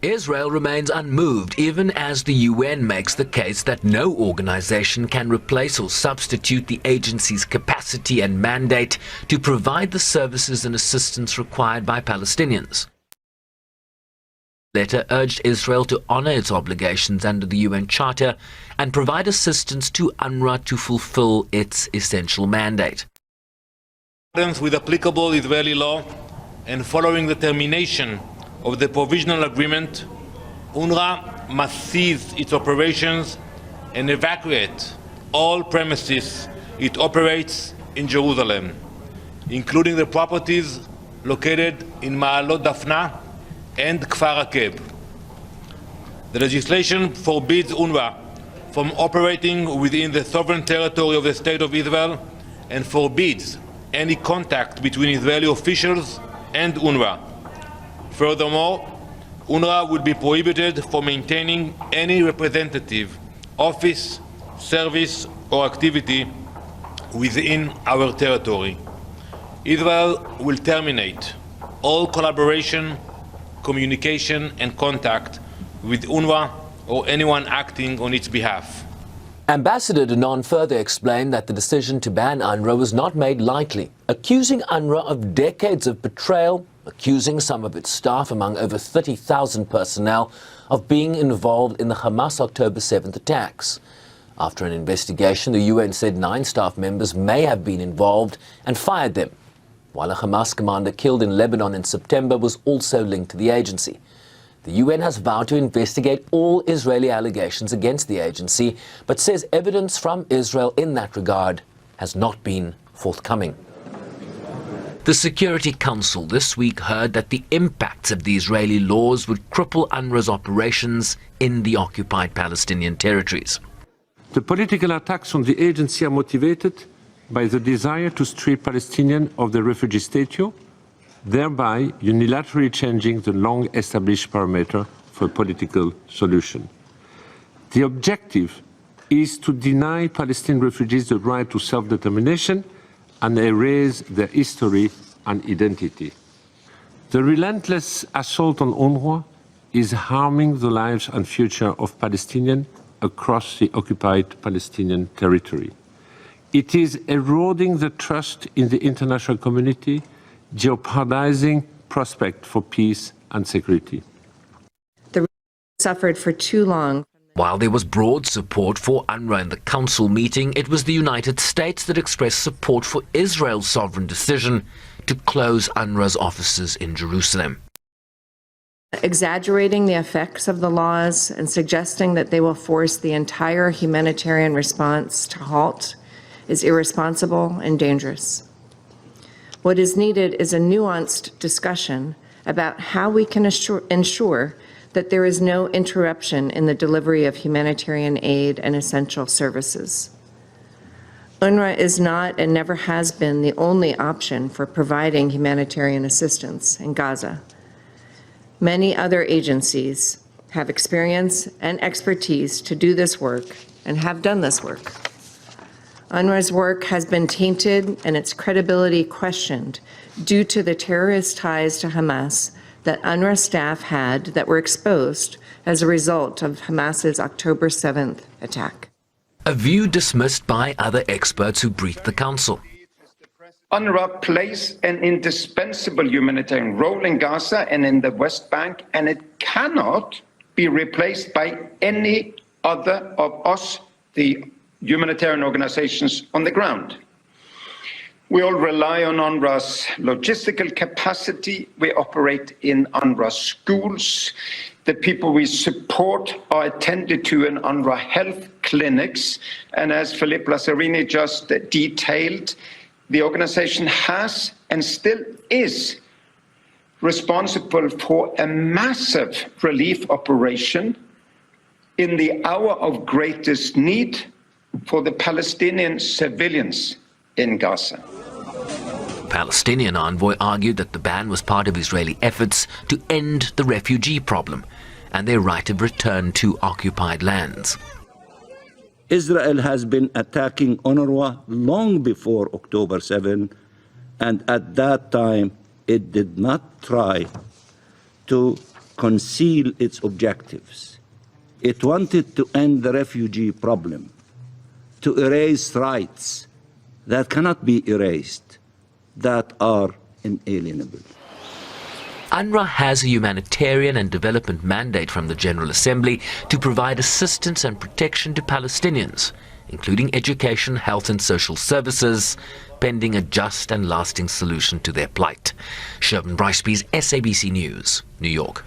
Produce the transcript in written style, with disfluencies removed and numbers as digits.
Israel remains unmoved even as the UN makes the case that no organization can replace or substitute the agency's capacity and mandate to provide the services and assistance required by Palestinians. The letter urged Israel to honor its obligations under the UN Charter and provide assistance to UNRWA to fulfill its essential mandate. In accordance with applicable Israeli law and following the termination of the provisional agreement, UNRWA must cease its operations and evacuate all premises it operates in Jerusalem, including the properties located in Ma'alot Dafna and Kfar Akeb. The legislation forbids UNRWA from operating within the sovereign territory of the State of Israel and forbids any contact between Israeli officials and UNRWA. Furthermore, UNRWA would be prohibited from maintaining any representative, office, service, or activity within our territory. Israel will terminate all collaboration, communication, and contact with UNRWA or anyone acting on its behalf. Ambassador Danon further explained that the decision to ban UNRWA was not made lightly, accusing UNRWA of decades of betrayal, accusing some of its staff, among over 30,000 personnel, of being involved in the Hamas October 7th attacks. After an investigation, the UN said 9 staff members may have been involved and fired them, while a Hamas commander killed in Lebanon in September was also linked to the agency. The UN has vowed to investigate all Israeli allegations against the agency, but says evidence from Israel in that regard has not been forthcoming. The Security Council this week heard that the impacts of the Israeli laws would cripple UNRWA's operations in the occupied Palestinian territories. The political attacks on the agency are motivated by the desire to strip Palestinians of the refugee status, thereby unilaterally changing the long-established parameter for a political solution. The objective is to deny Palestinian refugees the right to self-determination and erase their history and identity. The relentless assault on UNRWA is harming the lives and future of Palestinians across the occupied Palestinian territory. It is eroding the trust in the international community, jeopardizing prospects for peace and security. The suffered for too long. While there was broad support for UNRWA in the Council meeting, it was the United States that expressed support for Israel's sovereign decision to close UNRWA's offices in Jerusalem. Exaggerating the effects of the laws and suggesting that they will force the entire humanitarian response to halt is irresponsible and dangerous. What is needed is a nuanced discussion about how we can ensure that there is no interruption in the delivery of humanitarian aid and essential services. UNRWA is not and never has been the only option for providing humanitarian assistance in Gaza. Many other agencies have experience and expertise to do this work and have done this work. UNRWA's work has been tainted and its credibility questioned due to the terrorist ties to Hamas that UNRWA staff had that were exposed as a result of Hamas's October 7th attack. A view dismissed by other experts who briefed the Council. UNRWA plays an indispensable humanitarian role in Gaza and in the West Bank, and it cannot be replaced by any other of us, the humanitarian organizations on the ground. We all rely on UNRWA's logistical capacity. We operate in UNRWA schools. The people we support are attended to in UNRWA health clinics. And as Philippe Lazzarini just detailed, the organization has and still is responsible for a massive relief operation in the hour of greatest need for the Palestinian civilians in Gaza. Palestinian envoy argued that the ban was part of Israeli efforts to end the refugee problem and their right of return to occupied lands. Israel has been attacking UNRWA long before October 7, and at that time it did not try to conceal its objectives. It wanted to end the refugee problem, to erase rights that cannot be erased, that are inalienable. UNRWA has a humanitarian and development mandate from the General Assembly to provide assistance and protection to Palestinians, including education, health and social services, pending a just and lasting solution to their plight. Sherman Bryceby's SABC News, New York.